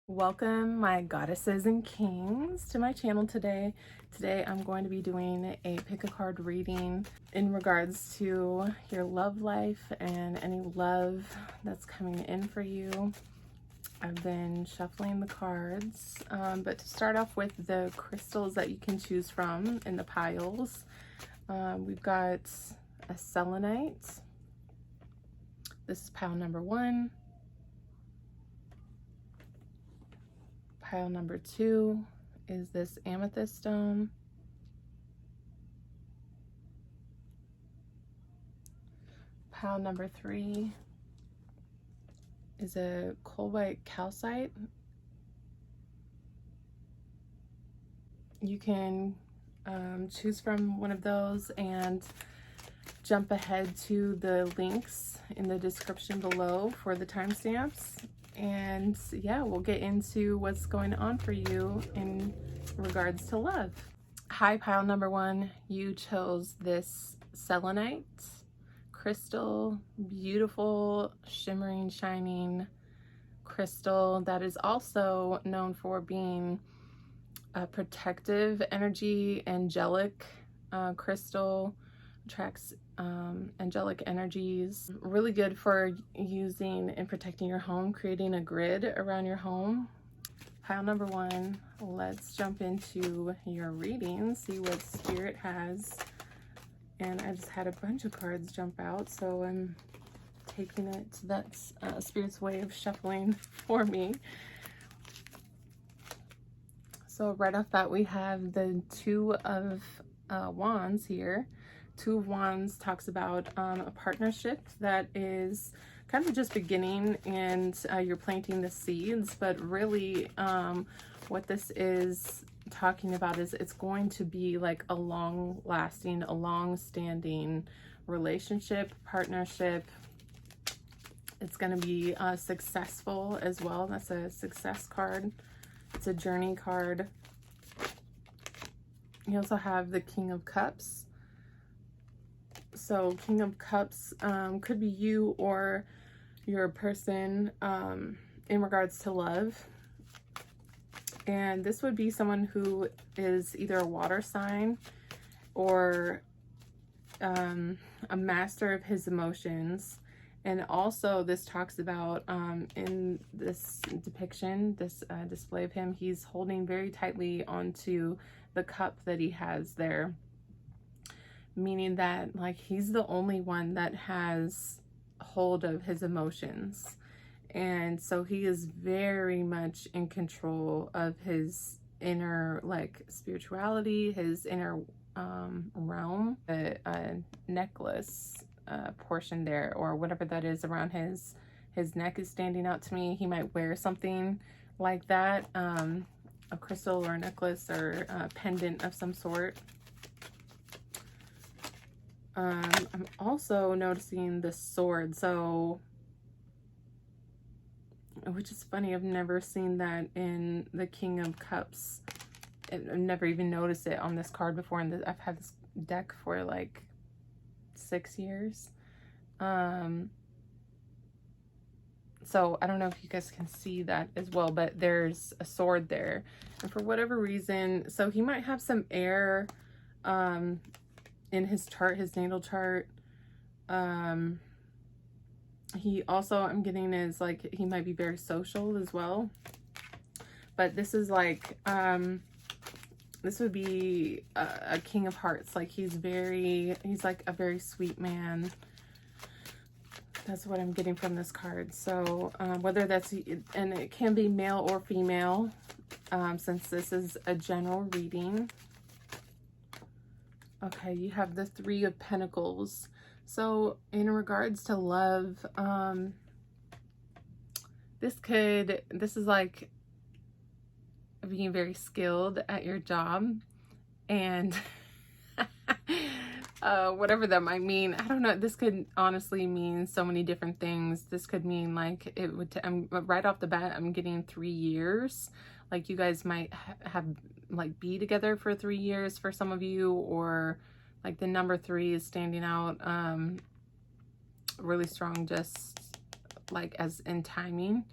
Welcome, my goddesses and kings, to my channel today. Today I'm going to be doing a pick a card reading in regards to your love life and any love that's coming in for you. I've been shuffling the cards, but to start off with the crystals that you can choose from in the piles, we've got a selenite. This is pile number 1. Pile number 2 is this amethyst stone. Pile number 3 is a coal white calcite. You can choose from one of those and jump ahead to the links in the description below for the timestamps. And yeah, we'll get into what's going on for you in regards to love. Hi, pile number 1. You chose this selenite crystal, beautiful, shimmering, shining crystal that is also known for being a protective energy, angelic crystal. Attracts angelic energies. Really good for using and protecting your home, creating a grid around your home. Pile number 1, let's jump into your reading, see what Spirit has. And I just had a bunch of cards jump out, so I'm taking it. That's Spirit's way of shuffling for me. So right off bat, we have the Two of Wands here. Two of Wands talks about a partnership that is kind of just beginning, and you're planting the seeds, but really what this is talking about is it's going to be like a long-lasting, a long-standing relationship, partnership. It's going to be successful as well. That's a success card. It's a journey card. You also have the King of Cups. So King of Cups could be you or your person in regards to love. And this would be someone who is either a water sign or a master of his emotions. And also this talks about in this depiction, this display of him, he's holding very tightly onto the cup that he has there. Meaning that like he's the only one that has hold of his emotions, and so he is very much in control of his inner like spirituality, his inner realm. A necklace portion there, or whatever that is around his neck, is standing out to me. He might wear something like that, a crystal or a necklace or a pendant of some sort. I'm also noticing the sword, so, which is funny, I've never seen that in the King of Cups. I've never even noticed it on this card before, and I've had this deck for like 6 years. So I don't know if you guys can see that as well, but there's a sword there. And for whatever reason, so he might have some air, in his chart, his natal chart. He also, I'm getting, is like he might be very social as well. But this is like this would be a King of Hearts. Like he's like a very sweet man. That's what I'm getting from this card. So whether that's, and it can be male or female, since this is a general reading. Okay, you have the Three of Pentacles. So in regards to love, this is like being very skilled at your job, and whatever that might mean. I don't know. This could honestly mean so many different things. This could mean like it would, right off the bat, I'm getting 3 years. Like you guys might have like be together for 3 years for some of you, or like the number 3 is standing out really strong, just like as in timing.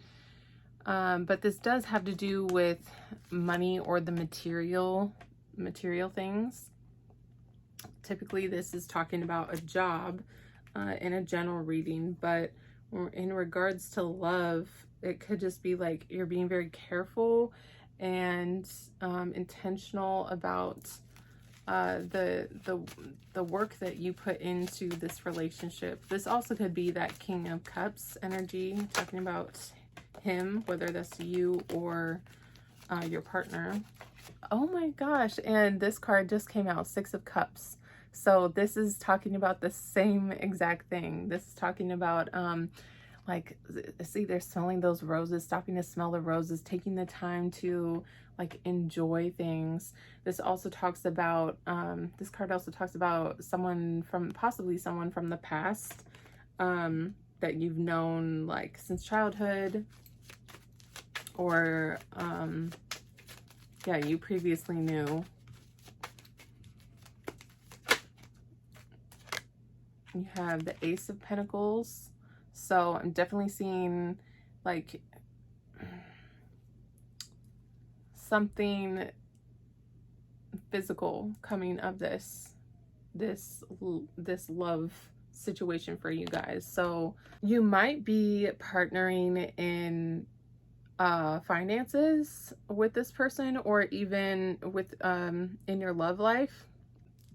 But this does have to do with money or the material things. Typically, this is talking about a job in a general reading, but in regards to love, it could just be like you're being very careful and intentional about the work that you put into this relationship. This also could be that King of Cups energy, talking about him, whether that's you or your partner. Oh my gosh, and this card just came out, Six of Cups. So this is talking about the same exact thing. This is talking about like, see, they're smelling those roses, stopping to smell the roses, taking the time to like enjoy things. This also talks about this card also talks about possibly someone from the past that you've known like since childhood, or yeah, you previously knew. You have the Ace of Pentacles. So I'm definitely seeing like something physical coming of this love situation for you guys. So you might be partnering in finances with this person, or even with in your love life.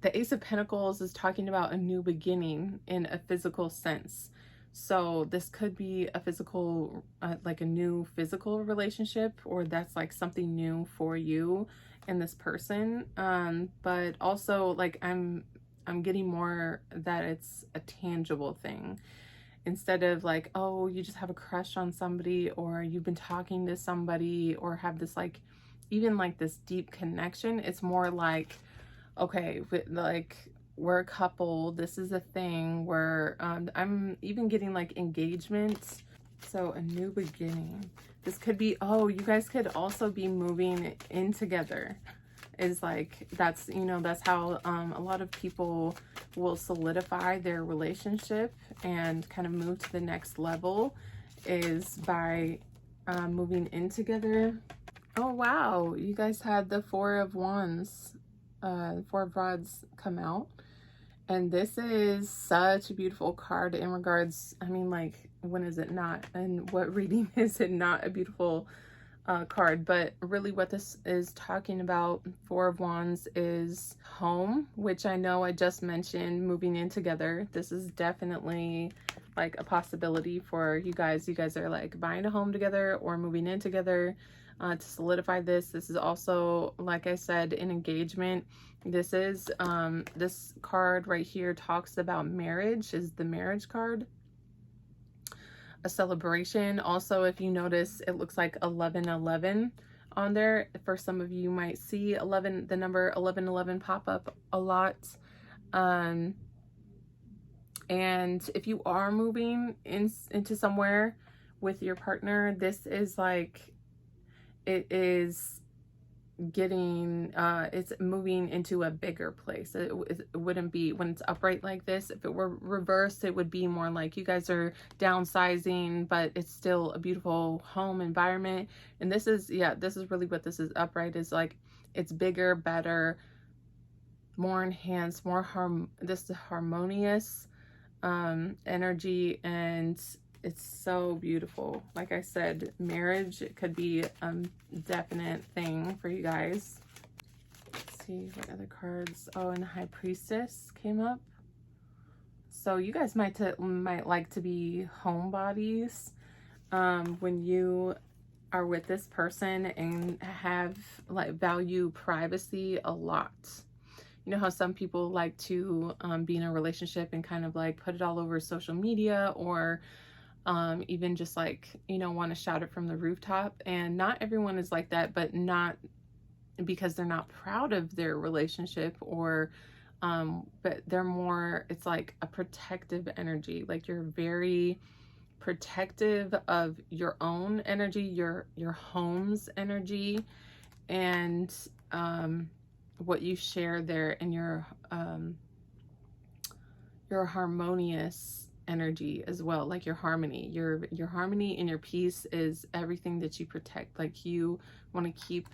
The Ace of Pentacles is talking about a new beginning in a physical sense. So this could be a physical, like a new physical relationship, or that's like something new for you and this person. But also like I'm getting more that it's a tangible thing, instead of like, oh, you just have a crush on somebody, or you've been talking to somebody, or have this like, even like this deep connection. It's more like, okay, like we're a couple, this is a thing where I'm even getting like engagement. So a new beginning. This could be, oh, you guys could also be moving in together. Is like, that's, you know, that's how a lot of people will solidify their relationship and kind of move to the next level, is by moving in together. Oh wow, you guys had the Four of Wands, Four of Rods come out, and this is such a beautiful card in regards, I mean, like, when is it not, and what reading is it not a beautiful card? But really what this is talking about, Four of Wands, is home, which I know I just mentioned moving in together. This is definitely like a possibility for you guys. You guys are like buying a home together or moving in together to solidify this. This is also, like I said, an engagement. This is this card right here talks about marriage, is the marriage card. A celebration. Also, if you notice, it looks like 1111 on there. For some of you might see 11, the number 1111 pop up a lot. And if you are moving into somewhere with your partner, this is like, it is getting it's moving into a bigger place. It wouldn't be, when it's upright like this, if it were reversed, it would be more like you guys are downsizing, but it's still a beautiful home environment. And this is, yeah, this is really what this is upright, is like, it's bigger, better, more enhanced, more this is harmonious energy, and it's so beautiful. Like I said, marriage, it could be a definite thing for you guys. Let's see what other cards. Oh, and High Priestess came up. So you guys might like to be homebodies when you are with this person, and have like value privacy a lot. You know how some people like to be in a relationship and kind of like put it all over social media, or even just like, you know, want to shout it from the rooftop. And not everyone is like that, but not because they're not proud of their relationship, or but they're more, it's like a protective energy. Like, you're very protective of your own energy, your home's energy, and what you share there, and your harmonious energy as well, like your harmony. Your harmony and your peace is everything that you protect. Like you want to keep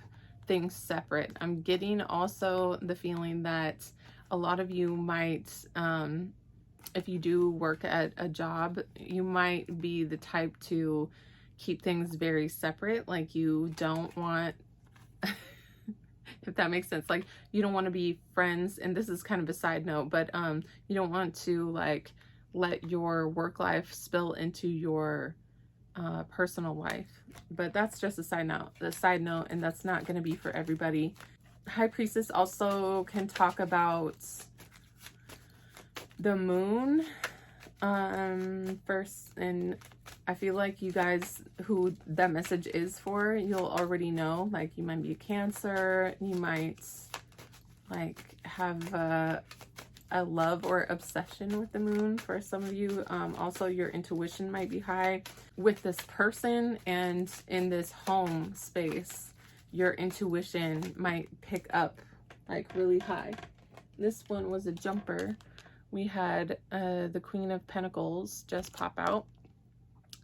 things separate. I'm getting also the feeling that a lot of you might, if you do work at a job, you might be the type to keep things very separate. Like you don't want, if that makes sense, like you don't want to be friends, and this is kind of a side note, but you don't want to like let your work life spill into your personal life. But that's just a side note, and that's not going to be for everybody. High Priestess also can talk about the moon first, and I feel like you guys who that message is for, you'll already know. Like you might be a Cancer, you might like have a love or obsession with the moon for some of you. Also your intuition might be high with this person, and in this home space your intuition might pick up like really high. This one was a jumper. We had the Queen of Pentacles just pop out.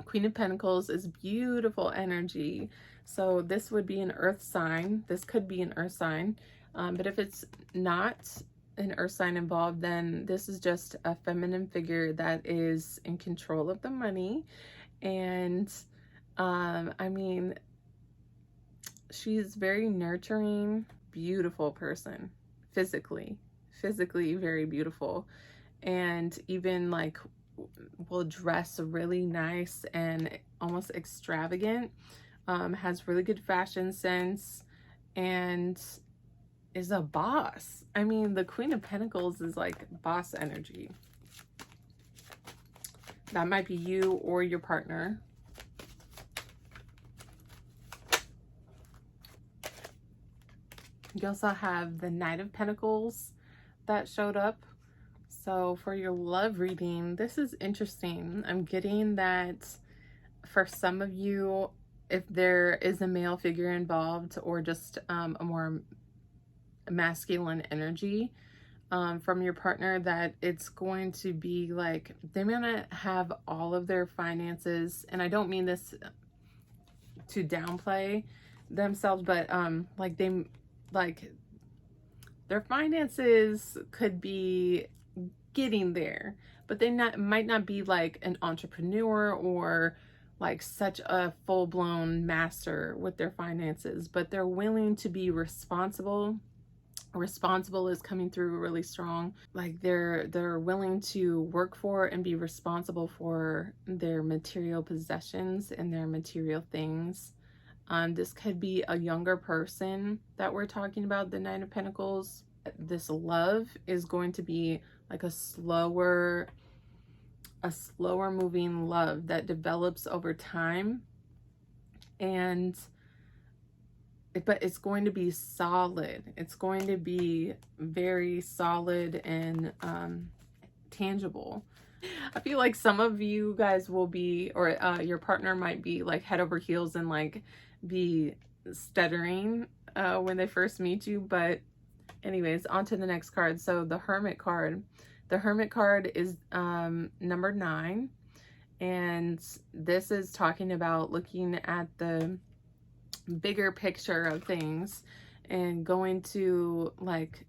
Queen of Pentacles is beautiful energy. So this would be an earth sign. This could be an earth sign. But if it's not an earth sign involved, then this is just a feminine figure that is in control of the money. And I mean, she's very nurturing, beautiful person, physically very beautiful, and even like will dress really nice and almost extravagant, has really good fashion sense, and is a boss. I mean, the Queen of Pentacles is like boss energy. That might be you or your partner. You also have the Knight of Pentacles that showed up. So for your love reading, this is interesting. I'm getting that for some of you, if there is a male figure involved, or just a more masculine energy from your partner, that it's going to be like they're gonna have all of their finances, and I don't mean this to downplay themselves, but like their finances could be getting there, but they might not be like an entrepreneur or like such a full-blown master with their finances, but they're willing to be responsible. Responsible is coming through really strong. Like they're willing to work for and be responsible for their material possessions and their material things. This could be a younger person that we're talking about, the Nine of Pentacles. This love is going to be like a slower moving love that develops over time, but it's going to be solid. It's going to be very solid and tangible. I feel like some of you guys will be, or your partner might be like head over heels and like be stuttering when they first meet you. But anyways, on to the next card. So the Hermit card. The Hermit card is number 9. And this is talking about looking at the bigger picture of things and going to like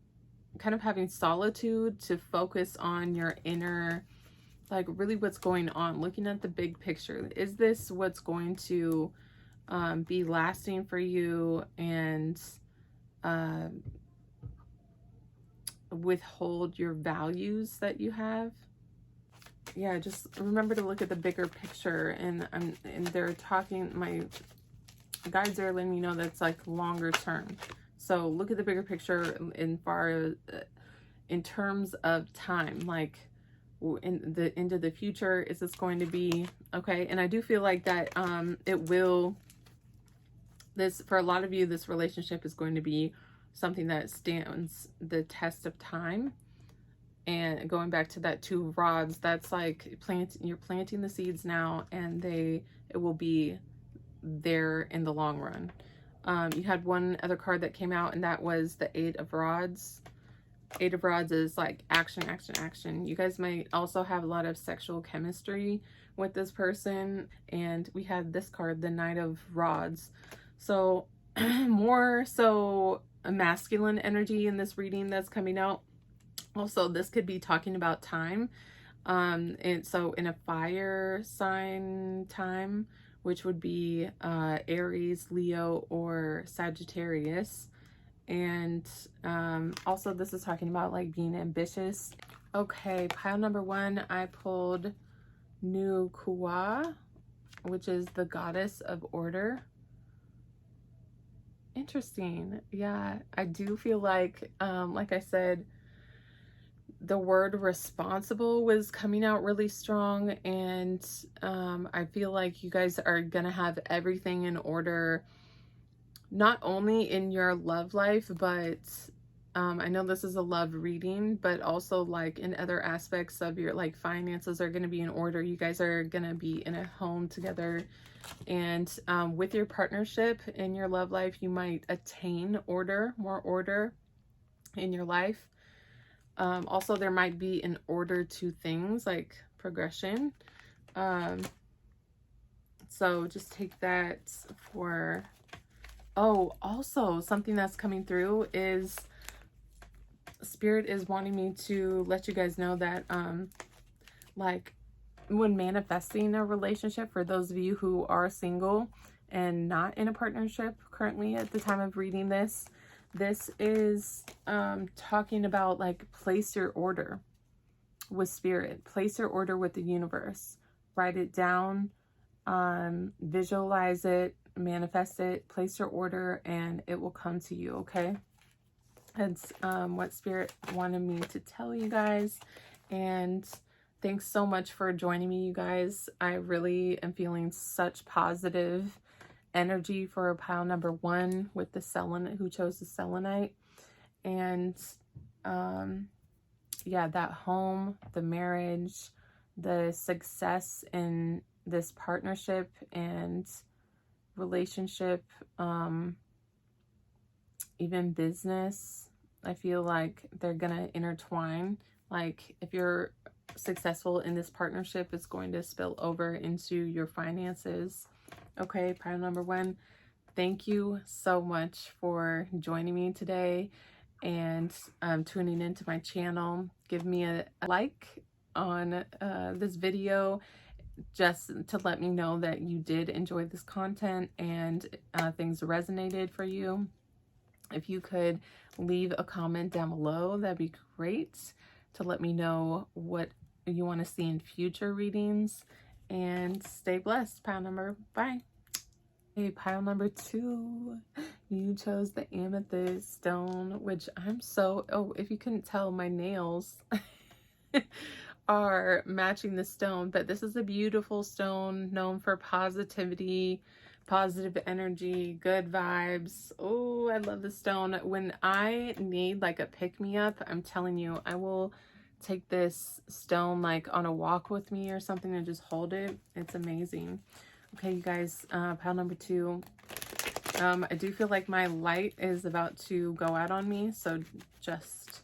kind of having solitude to focus on your inner, like really what's going on, looking at the big picture. Is this what's going to be lasting for you, and withhold your values that you have? Yeah, just remember to look at the bigger picture. And they're talking, my guides are letting me know that's like longer term. So look at the bigger picture in terms of time, like into the future. Is this going to be okay? And I do feel like that for a lot of you, this relationship is going to be something that stands the test of time. And going back to that 2 of rods, that's like you're planting the seeds now, and it will be there in the long run. You had one other card that came out, and that was the 8 of rods. Eight of Rods is like action, action, action. You guys might also have a lot of sexual chemistry with this person. And we had this card, the Knight of Rods. So more so a masculine energy in this reading that's coming out. Also, this could be talking about time. And so in a fire sign time, which would be Aries, Leo, or Sagittarius. And also this is talking about like being ambitious. Okay, pile number 1, I pulled Nukuwa, which is the goddess of order. Interesting. Yeah, I do feel like I said, the word responsible was coming out really strong, and I feel like you guys are gonna have everything in order, not only in your love life, but I know this is a love reading, but also like in other aspects of your like finances are going to be in order. You guys are going to be in a home together, and with your partnership in your love life, you might attain order, more order in your life. Also, there might be an order to things like progression. So just take that for, oh, also something that's coming through is Spirit is wanting me to let you guys know that like when manifesting a relationship, for those of you who are single and not in a partnership currently at the time of reading this, this is talking about like place your order with Spirit, place your order with the universe, write it down, visualize it, manifest it, place your order, and it will come to you. Okay, that's what Spirit wanted me to tell you guys. And thanks so much for joining me, you guys. I really am feeling such positive energy for pile number 1 with the selenite, who chose the selenite. And yeah, that home, the marriage, the success in this partnership and relationship, even business, I feel like they're gonna intertwine. Like if you're successful in this partnership, it's going to spill over into your finances. Okay, pile number 1, thank you so much for joining me today and tuning into my channel. Give me a like on this video, just to let me know that you did enjoy this content and things resonated for you. If you could leave a comment down below, that'd be great, to let me know what you want to see in future readings. And stay blessed, pile number. Bye. Okay, pile number 2, you chose the amethyst stone, which I'm so, oh, if you couldn't tell, my nails are matching the stone. But this is a beautiful stone known for positivity, positive energy, good vibes. Oh, I love this stone. When I need like a pick-me-up, I'm telling you, I will take this stone like on a walk with me or something and just hold it. It's amazing. Okay, you guys, pile number 2. I do feel like my light is about to go out on me, so just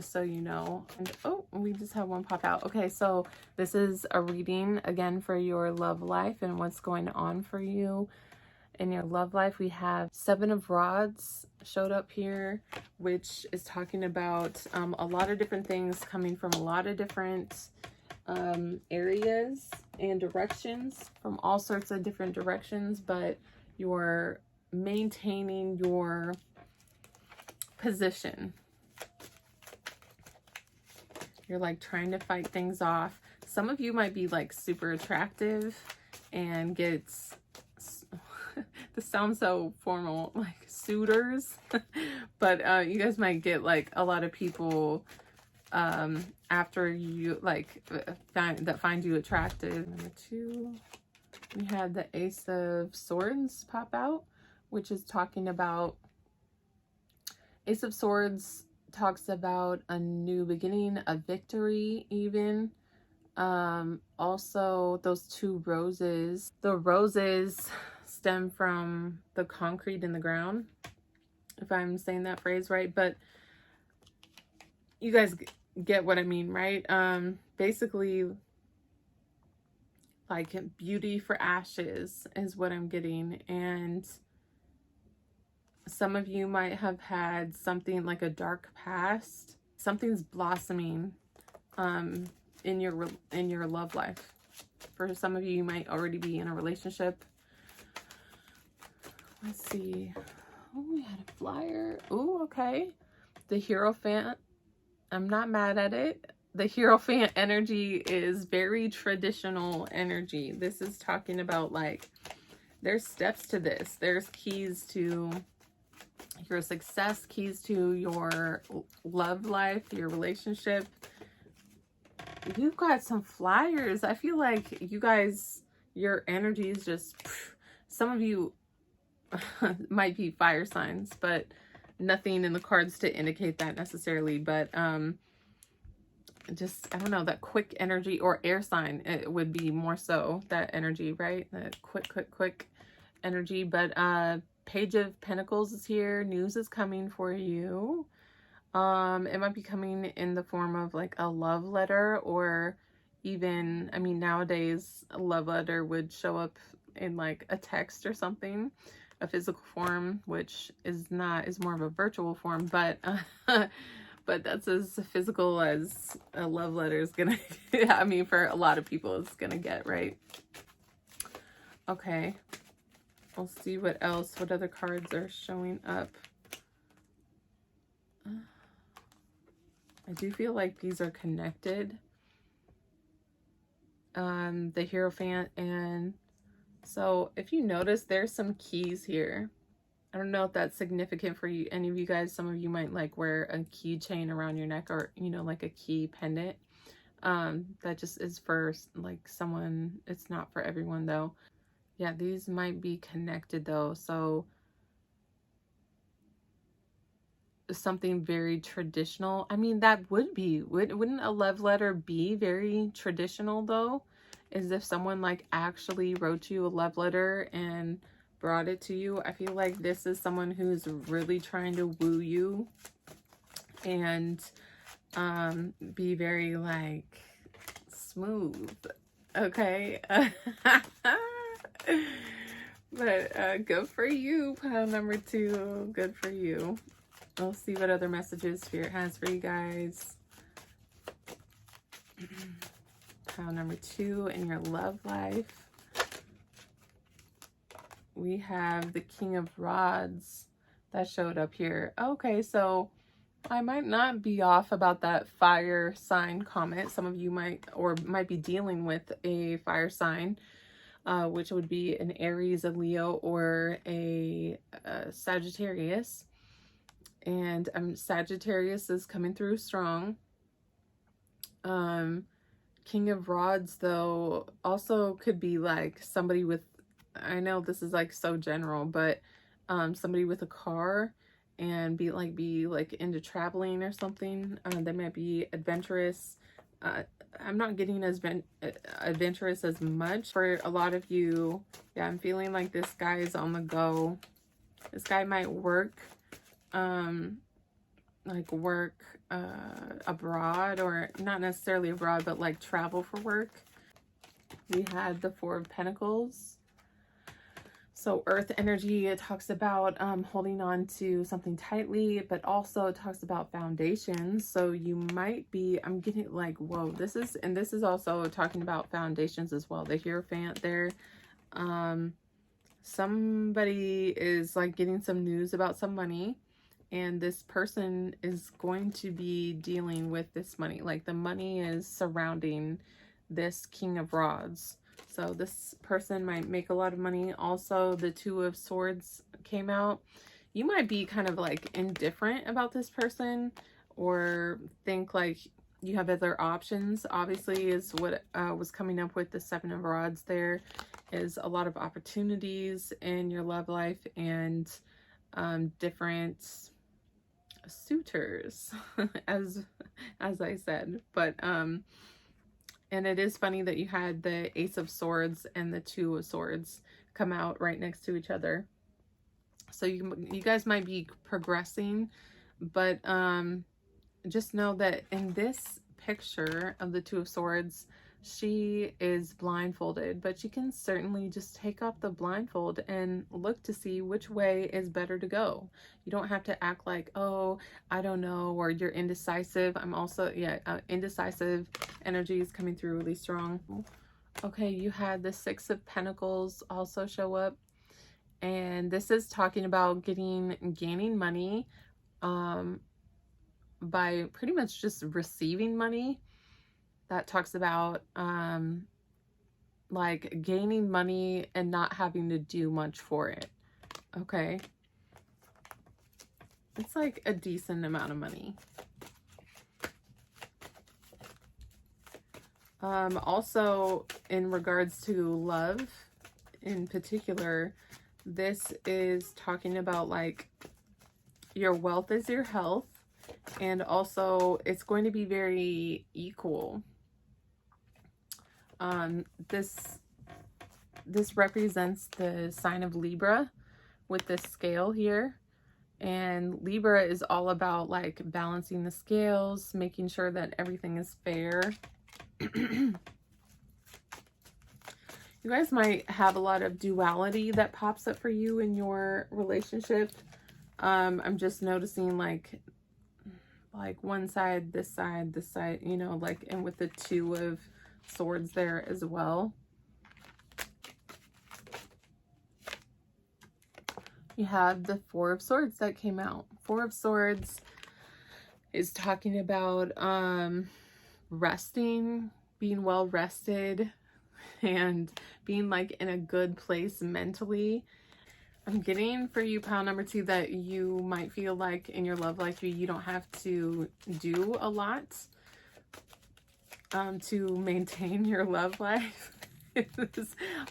so you know. And oh, we just have one pop out. Okay, so this is a reading again for your love life and what's going on for you in your love life. We have 7 of Rods showed up here, which is talking about a lot of different things coming from a lot of different areas and directions, from all sorts of different directions, but you're maintaining your position. You're like trying to fight things off. Some of you might be like super attractive and get this sounds so formal, like suitors, but you guys might get like a lot of people after you like find you attractive. Number 2, we had the Ace of Swords pop out, which is talking about, Ace of Swords talks about a new beginning, a victory even. Also those 2 roses, the roses stem from the concrete in the ground, if I'm saying that phrase right. But you guys get what I mean, right? Basically, like beauty for ashes is what I'm getting. And some of you might have had something like a dark past. Something's blossoming in your love life. For some of you, you might already be in a relationship. Let's see. Oh, we had a flyer. Oh, okay. The Hierophant. I'm not mad at it. The Hierophant energy is very traditional energy. This is talking about, like, there's steps to this. There's keys to your success, keys to your love life, your relationship. You've got some flyers. I feel like you guys, your energy is just, some of you might be fire signs, but nothing in the cards to indicate that necessarily. But just, I don't know, that quick energy, or air sign, it would be more so that energy, right? That quick energy. But Page of Pentacles is here. News is coming for you. It might be coming in the form of like a love letter, or even, I mean, nowadays a love letter would show up in like a text or something, a physical form, which is more of a virtual form, but but that's as physical as a love letter is gonna I mean, for a lot of people it's gonna get, right? Okay, we'll see what other cards are showing up. I do feel like these are connected. The Hierophant, and so if you notice, there's some keys here. I don't know if that's significant for you, any of you guys. Some of you might like wear a keychain around your neck, or, you know, like a key pendant. That just is for like someone. It's not for everyone though. Yeah, these might be connected though. So something very traditional. I mean, that would be, wouldn't a love letter be very traditional though? As if someone like actually wrote you a love letter and brought it to you. I feel like this is someone who's really trying to woo you and be very like smooth, okay? But good for you, pile number 2. Good for you. We'll see what other messages Spirit has for you guys. Pile number 2 in your love life. We have the King of Rods that showed up here. Okay, so I might not be off about that fire sign comment. Some of you might be dealing with a fire sign, which would be an Aries, a Leo, or a Sagittarius. And Sagittarius is coming through strong. King of Rods though also could be like somebody with, I know this is like so general, but somebody with a car and be like into traveling or something. They might be adventurous. I'm not getting as adventurous as much for a lot of you. Yeah, I'm feeling like this guy is on the go. This guy might work abroad, or not necessarily abroad, but like travel for work. We had the Four of Pentacles. So earth energy, it talks about holding on to something tightly, but also it talks about foundations. So you might be, I'm getting like, whoa, this is also talking about foundations as well. The Hierophant there. Somebody is like getting some news about some money, and this person is going to be dealing with this money. Like the money is surrounding this King of Rods. So this person might make a lot of money. Also, the Two of Swords came out. You might be kind of like indifferent about this person, or think like you have other options. Obviously is what was coming up with the Seven of Rods. There is a lot of opportunities in your love life, and different suitors as I said. But and it is funny that you had the Ace of Swords and the Two of Swords come out right next to each other. So you guys might be progressing, but just know that in this picture of the Two of Swords, she is blindfolded, but she can certainly just take off the blindfold and look to see which way is better to go. You don't have to act like, oh, I don't know, or you're indecisive. I'm also, yeah, indecisive energy is coming through really strong. Okay, you had the Six of Pentacles also show up, and this is talking about gaining money by pretty much just receiving money. That talks about like gaining money and not having to do much for it. Okay, it's like a decent amount of money. Also, in regards to love in particular, this is talking about like your wealth is your health, and also it's going to be very equal. This represents the sign of Libra with this scale here, and Libra is all about like balancing the scales, making sure that everything is fair. You guys might have a lot of duality that pops up for you in your relationship. I'm just noticing like one side, this side, you know, like, and with the Two of Swords there as well. You have the Four of Swords that came out. Four of Swords is talking about resting, being well rested, and being like in a good place mentally. I'm getting for you, pile number 2, that you might feel like in your love life you don't have to do a lot to maintain your love life.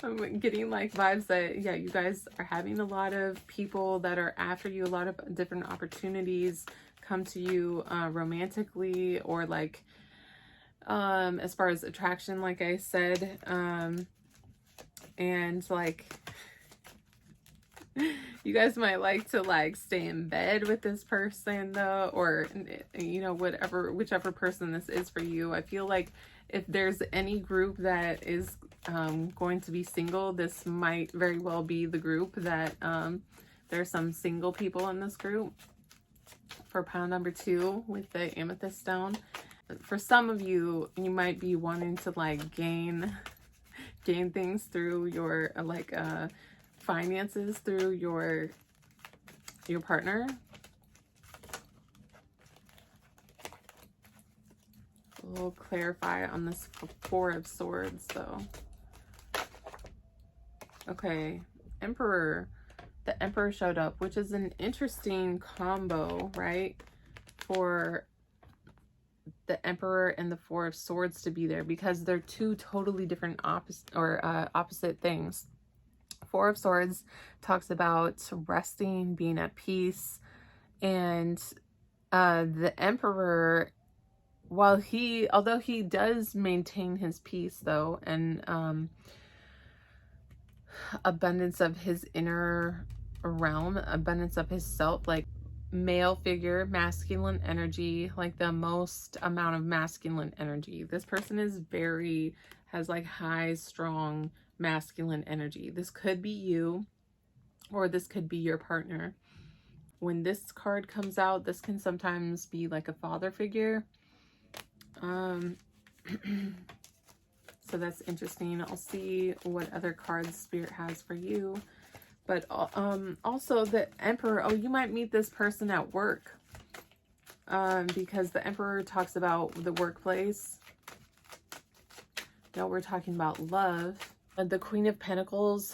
I'm getting like vibes that, yeah, you guys are having a lot of people that are after you, a lot of different opportunities come to you romantically, or like as far as attraction, like I said, and like you guys might like to like stay in bed with this person though, or you know, whichever person this is for you. I feel like if there's any group that is going to be single, this might very well be the group that there's some single people in this group. For pile number 2 with the amethyst stone, for some of you, you might be wanting to like gain things through your finances through your partner. We'll clarify on this Four of Swords though. Okay, Emperor. The Emperor showed up, which is an interesting combo, right? For the Emperor and the Four of Swords to be there, because they're two totally different opposite things. Four of Swords talks about resting, being at peace, and the Emperor, although he does maintain his peace though, and abundance of his inner realm, abundance of his self, like male figure, masculine energy, like the most amount of masculine energy. This person is has like high, strong masculine energy. This could be you, or this could be your partner. When this card comes out, this can sometimes be like a father figure. So that's interesting. I'll see what other cards Spirit has for you. But also the Emperor, oh, you might meet this person at work, because the Emperor talks about the workplace. Now we're talking about love. The Queen of Pentacles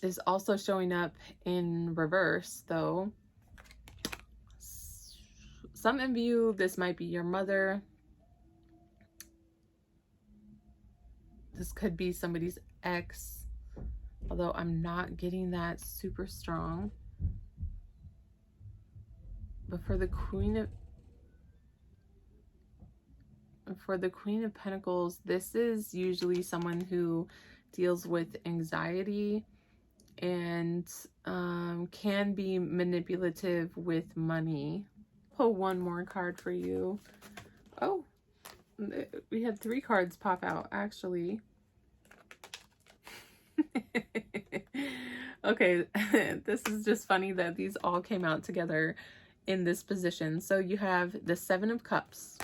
is also showing up in reverse though. Some of you, this might be your mother. This could be somebody's ex, although I'm not getting that super strong. But for the Queen of Pentacles, this is usually someone who deals with anxiety and can be manipulative with money. pull one more card for you. Oh, we had 3 cards pop out, actually. Okay, this is just funny that these all came out together in this position. So you have the 7 of Cups.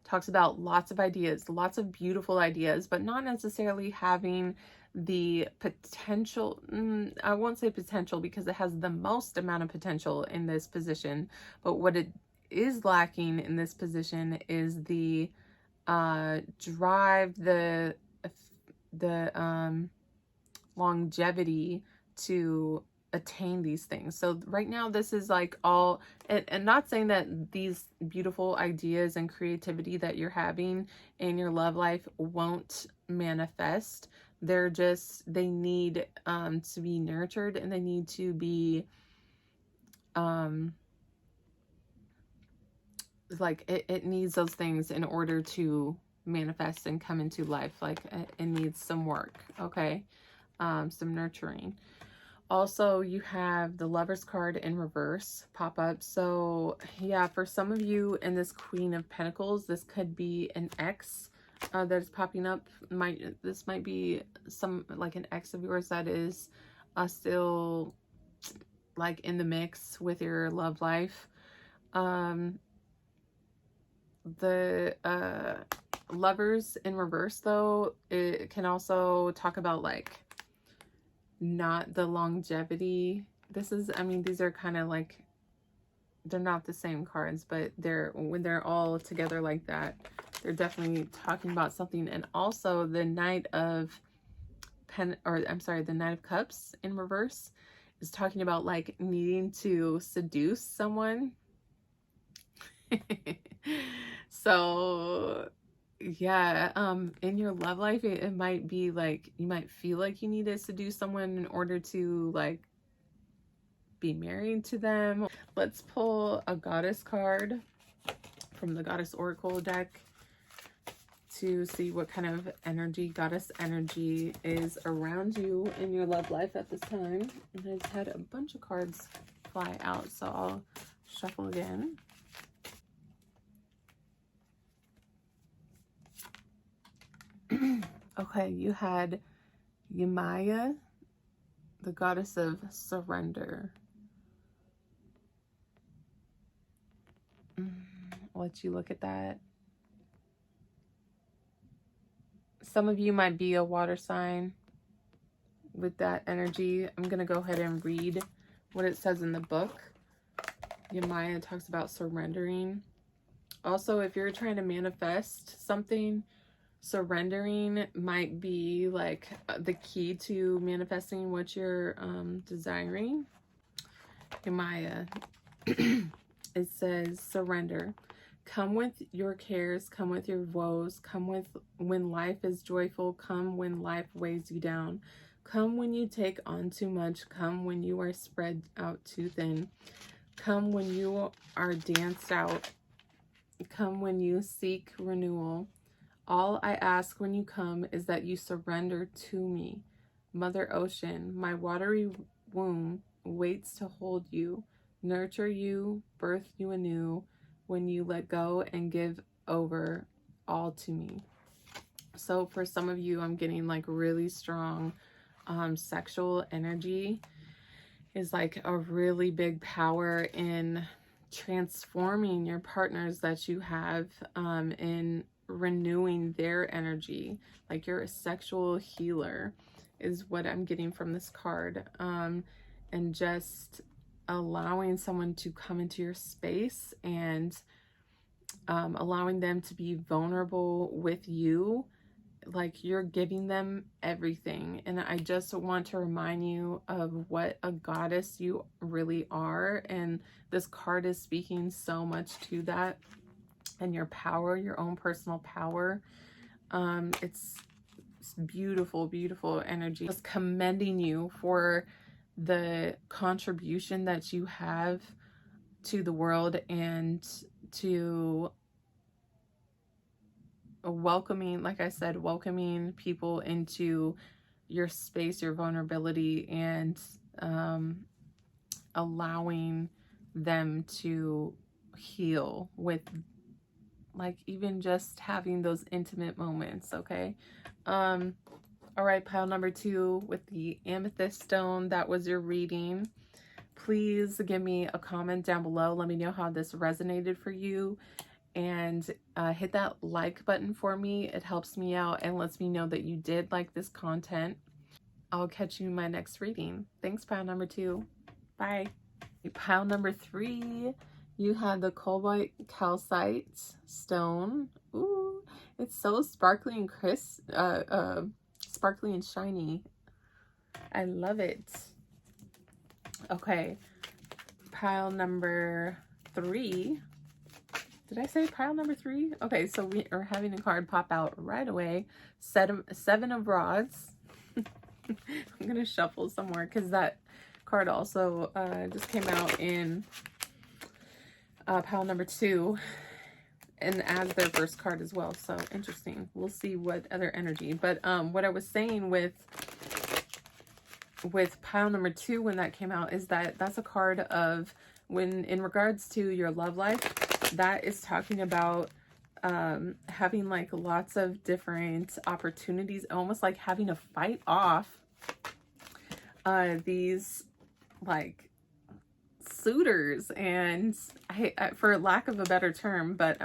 Talks about lots of ideas, lots of beautiful ideas, but not necessarily having the potential. I won't say potential because it has the most amount of potential in this position, but what it is lacking in this position is the drive, the longevity to attain these things. So right now this is like all, and not saying that these beautiful ideas and creativity that you're having in your love life won't manifest. They're just, they need to be nurtured, and they need to be like it needs those things in order to manifest and come into life. Like it needs some work, okay? Some nurturing. Also, you have the Lovers card in reverse pop up. So yeah, for some of you in this Queen of Pentacles, this could be an ex that is popping up. This might be some, like, an ex of yours that is still like in the mix with your love life. The Lovers in reverse, though, it can also talk about like not the longevity. This is, I mean, these are kind of like, they're not the same cards, but they're, when they're all together like that, they're definitely talking about something. And also the Knight of the Knight of Cups in reverse is talking about like needing to seduce someone. So yeah, in your love life, it might be like you might feel like you need to seduce someone in order to like be married to them. Let's pull a Goddess card from the Goddess Oracle deck to see what kind of energy, Goddess energy, is around you in your love life at this time. And I just had a bunch of cards fly out, so I'll shuffle again. Okay, you had Yemaya, the goddess of surrender. I'll let you look at that. Some of you might be a water sign with that energy. I'm going to go ahead and read what it says in the book. Yemaya talks about surrendering. Also, if you're trying to manifest something, surrendering might be like the key to manifesting what you're desiring. Yemaya, it says surrender. Come with your cares, come with your woes, come with when life is joyful, come when life weighs you down. Come when you take on too much, come when you are spread out too thin. Come when you are danced out, come when you seek renewal. All I ask when you come is that you surrender to me. Mother Ocean, my watery womb waits to hold you, nurture you, birth you anew when you let go and give over all to me. So for some of you, I'm getting like really strong sexual energy is like a really big power in transforming your partners that you have, in renewing their energy. Like you're a sexual healer is what I'm getting from this card. And just allowing someone to come into your space and allowing them to be vulnerable with you. Like you're giving them everything. And I just want to remind you of what a goddess you really are. And this card is speaking so much to that, and your power, your own personal power. It's beautiful, beautiful energy. Just commending you for the contribution that you have to the world, and to welcoming, like I said, welcoming people into your space, your vulnerability, and allowing them to heal with, like, even just having those intimate moments. Okay. All right, pile number 2 with the amethyst stone. That was your reading. Please give me a comment down below. Let me know how this resonated for you, and hit that like button for me. It helps me out and lets me know that you did like this content. I'll catch you in my next reading. Thanks, pile number 2. Bye. Pile number 3, you had the cobalt calcite stone. Ooh, it's so sparkly and crisp, sparkly and shiny. I love it. Okay, pile number 3. Did I say pile number 3? Okay, so we are having a card pop out right away. 7 of rods. I'm gonna shuffle some more because that card also just came out in pile number 2, and as their first card as well. So interesting. We'll see what other energy. But what I was saying with pile number 2 when that came out is that that's a card of, when in regards to your love life, that is talking about having like lots of different opportunities, almost like having to fight off these like suitors and for lack of a better term, but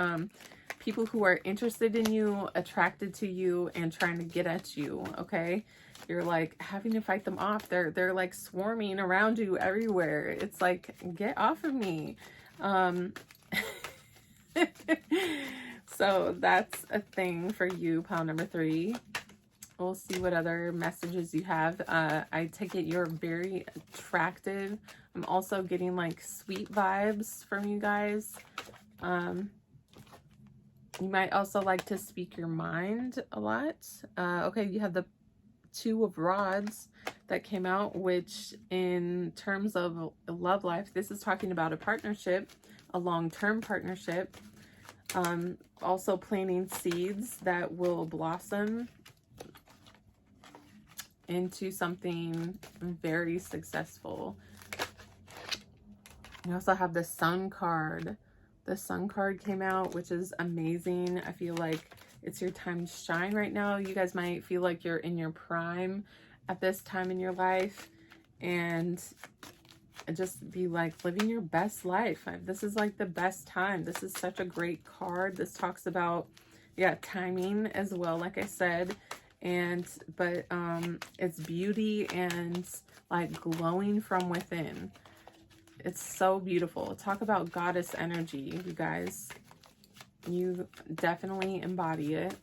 people who are interested in you, attracted to you, and trying to get at you. Okay, you're like having to fight them off. They're like swarming around you everywhere. It's like, get off of me. So that's a thing for you, pile number 3. We'll see what other messages you have. I take it you're very attractive. I'm also getting like sweet vibes from you guys. You might also like to speak your mind a lot. Okay, you have the 2 of rods that came out, which in terms of love life, this is talking about a partnership, a long-term partnership. Also planting seeds that will blossom into something very successful. You also have the Sun card. The Sun card came out, which is amazing. I feel like it's your time to shine right now. You guys might feel like you're in your prime at this time in your life, and just be like living your best life. This is like the best time. This is such a great card. This talks about, yeah, timing as well, like I said. But it's beauty and like glowing from within. It's so beautiful. Talk about goddess energy, you guys. You definitely embody it.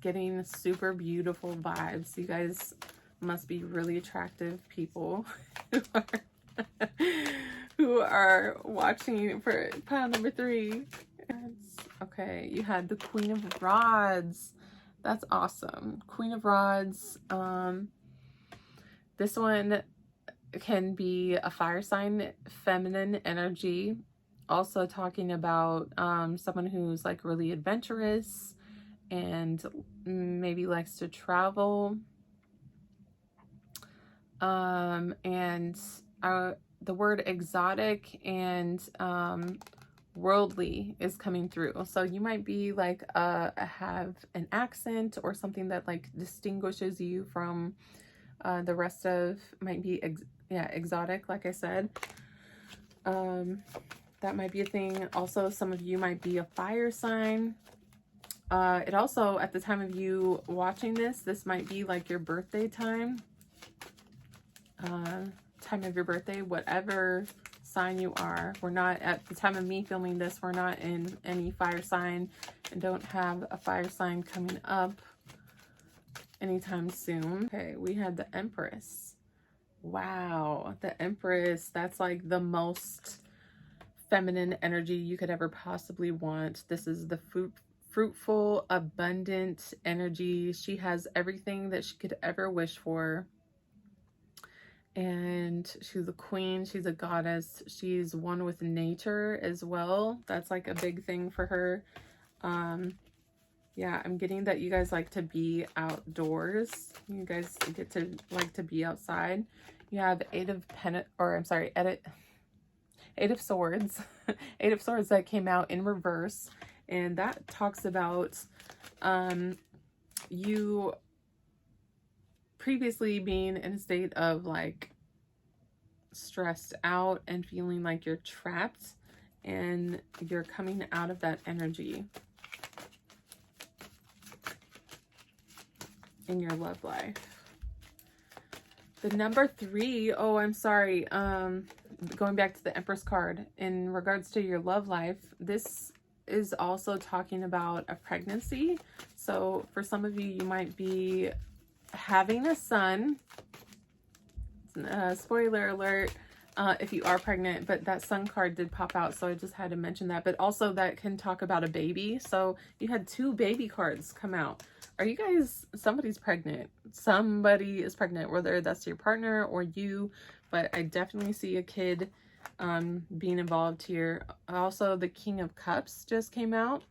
Getting super beautiful vibes. You guys must be really attractive people who are watching for pile number 3. Okay, you had the Queen of Rods. That's awesome. Queen of Rods. This one can be a fire sign, feminine energy. Also talking about someone who's like really adventurous and maybe likes to travel. And the word exotic and worldly is coming through. So you might be like have an accent or something that like distinguishes you from the rest of, might be exotic, like I said. That might be a thing. Also, some of you might be a fire sign. It also, at the time of you watching this might be like your birthday time. Time of your birthday, whatever sign you are. We're not, at the time of me filming this, we're not in any fire sign and don't have a fire sign coming up anytime soon. Okay, we had the Empress. Wow, the Empress, that's like the most feminine energy you could ever possibly want. This is the fruitful, abundant energy. She has everything that she could ever wish for. And she's a queen, she's a goddess, she's one with nature as well. That's like a big thing for her. Yeah, I'm getting that you guys like to be outdoors. You guys get to like to be outside. You have Eight of Pentacles, or I'm sorry, Eight of Swords. Eight of Swords that came out in reverse. And that talks about you previously being in a state of like stressed out and feeling like you're trapped, and you're coming out of that energy in your love life. The number 3, oh, I'm sorry, going back to the Empress card, in regards to your love life, this is also talking about a pregnancy. So for some of you, you might be having a son. Spoiler alert, if you are pregnant, but that son card did pop out, so I just had to mention that. But also that can talk about a baby. So you had 2 baby cards come out. Are you guys, somebody's pregnant. Somebody is pregnant, whether that's your partner or you, but I definitely see a kid being involved here. Also, the King of Cups just came out,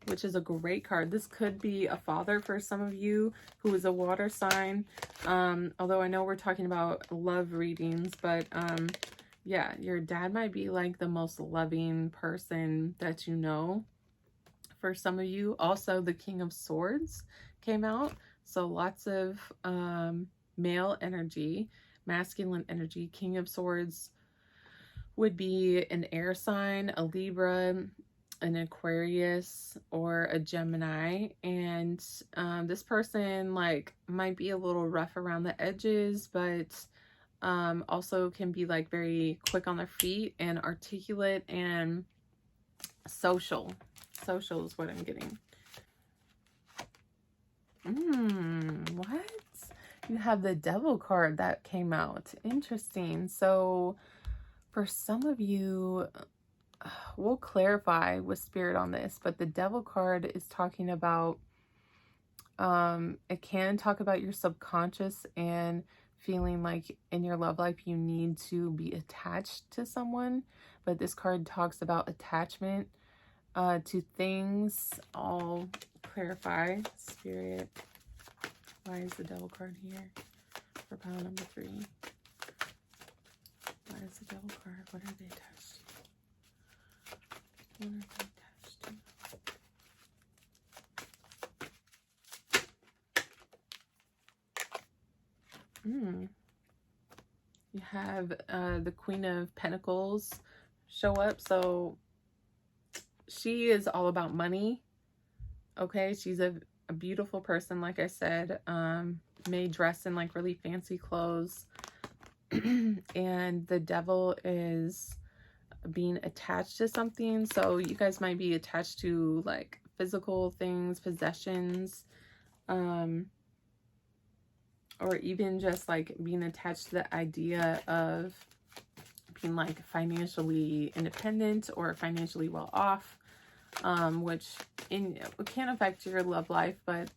which is a great card. This could be a father for some of you who is a water sign. Although I know we're talking about love readings, but yeah, your dad might be like the most loving person that you know for some of you. Also, the King of Swords came out. So lots of male energy, masculine energy. King of Swords would be an air sign, a Libra, an Aquarius, or a Gemini. And this person like might be a little rough around the edges, but also can be like very quick on their feet and articulate and social. Social is what I'm getting. What? You have the Devil card that came out. Interesting. So for some of you, we'll clarify with Spirit on this, but the Devil card is talking about, it can talk about your subconscious and feeling like in your love life you need to be attached to someone. But this card talks about attachment to things. I'll clarify. Spirit, why is the Devil card here for pile number 3? Why is the Devil card? What are they attached to? What are they attached to? You have the Queen of Pentacles show up. So she is all about money. Okay, she's a beautiful person, like I said, may dress in like really fancy clothes. And the Devil is being attached to something. So you guys might be attached to like physical things, possessions, or even just like being attached to the idea of being like financially independent or financially well off, which can affect your love life. But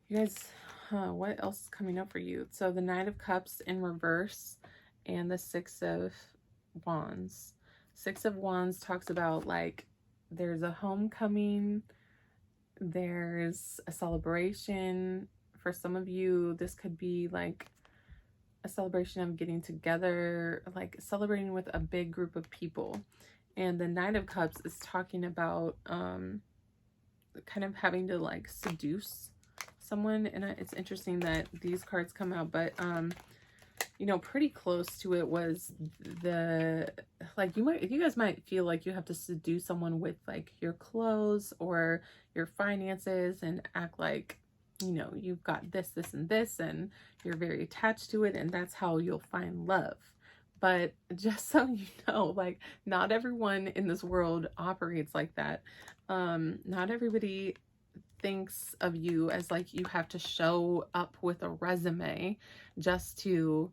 you guys, what else is coming up for you? So the Knight of Cups in reverse and the Six of Wands. Six of Wands talks about like there's a homecoming, there's a celebration. For some of you, this could be like a celebration of getting together, like celebrating with a big group of people. And the Knight of Cups is talking about kind of having to like seduce someone. And it's interesting that these cards come out, but you know, pretty close to it was the, like, you guys might feel like you have to seduce someone with like your clothes or your finances and act like, you know, you've got this, this, and this, and you're very attached to it, and that's how you'll find love. But just so you know, like, not everyone in this world operates like that. Not everybody thinks of you as like you have to show up with a resume just to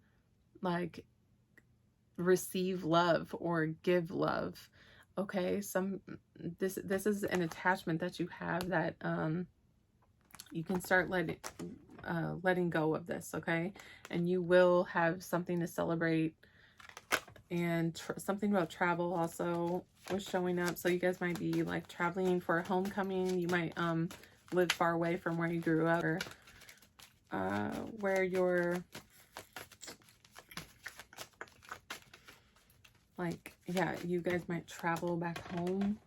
like receive love or give love. Okay, this is an attachment that you have that you can start letting go of this. Okay, and you will have something to celebrate. And something about travel also was showing up. So you guys might be like traveling for a homecoming. You might live far away from where you grew up, or where your like, yeah, you guys might travel back home,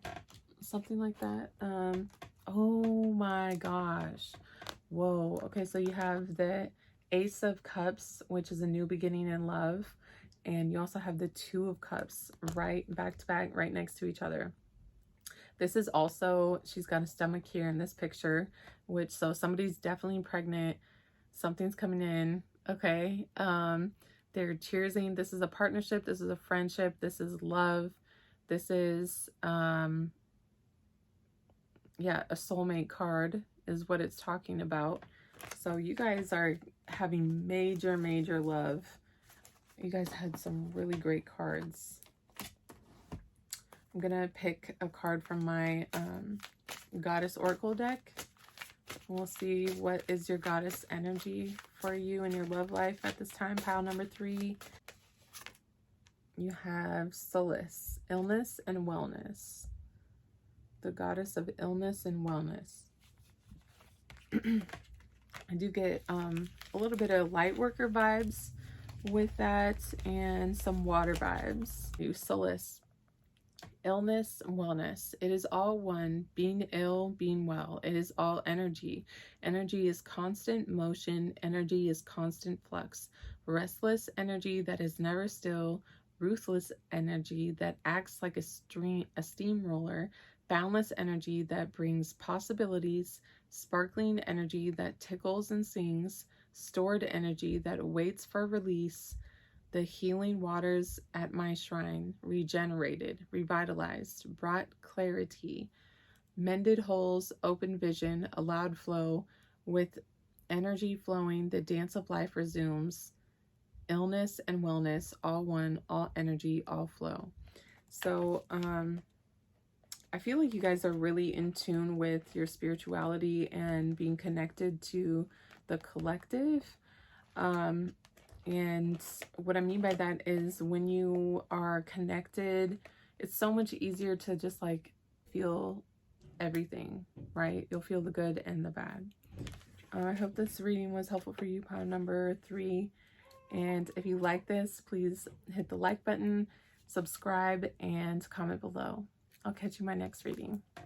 something like that. Oh my gosh. Whoa. Okay, so you have the Ace of Cups, which is a new beginning in love. And you also have the Two of Cups right back to back, right next to each other. This is also, she's got a stomach here in this picture, which, so somebody's definitely pregnant. Something's coming in. Okay. They're cheersing. This is a partnership. This is a friendship. This is love. This is, yeah, a soulmate card is what it's talking about. So you guys are having major, major love. You guys had some really great cards. I'm gonna pick a card from my Goddess Oracle deck. We'll see what is your goddess energy for you in your love life at this time. Pile number 3. You have Solace, illness and wellness. The goddess of illness and wellness. I do get a little bit of light worker vibes with that, and some water vibes. You Solace, illness, wellness. It is all one. Being ill, being well. It is all energy. Energy is constant motion. Energy is constant flux. Restless energy that is never still. Ruthless energy that acts like a steamroller. Boundless energy that brings possibilities. Sparkling energy that tickles and sings. Stored energy that waits for release. The healing waters at my shrine, regenerated, revitalized, brought clarity, mended holes, open vision, allowed flow, with energy flowing, the dance of life resumes, illness and wellness, all one, all energy, all flow. So, I feel like you guys are really in tune with your spirituality and being connected to the collective. And what I mean by that is when you are connected, it's so much easier to just like feel everything, right? You'll feel the good and the bad. I hope this reading was helpful for you, pile number 3. And if you like this, please hit the like button, subscribe, and comment below. I'll catch you in my next reading.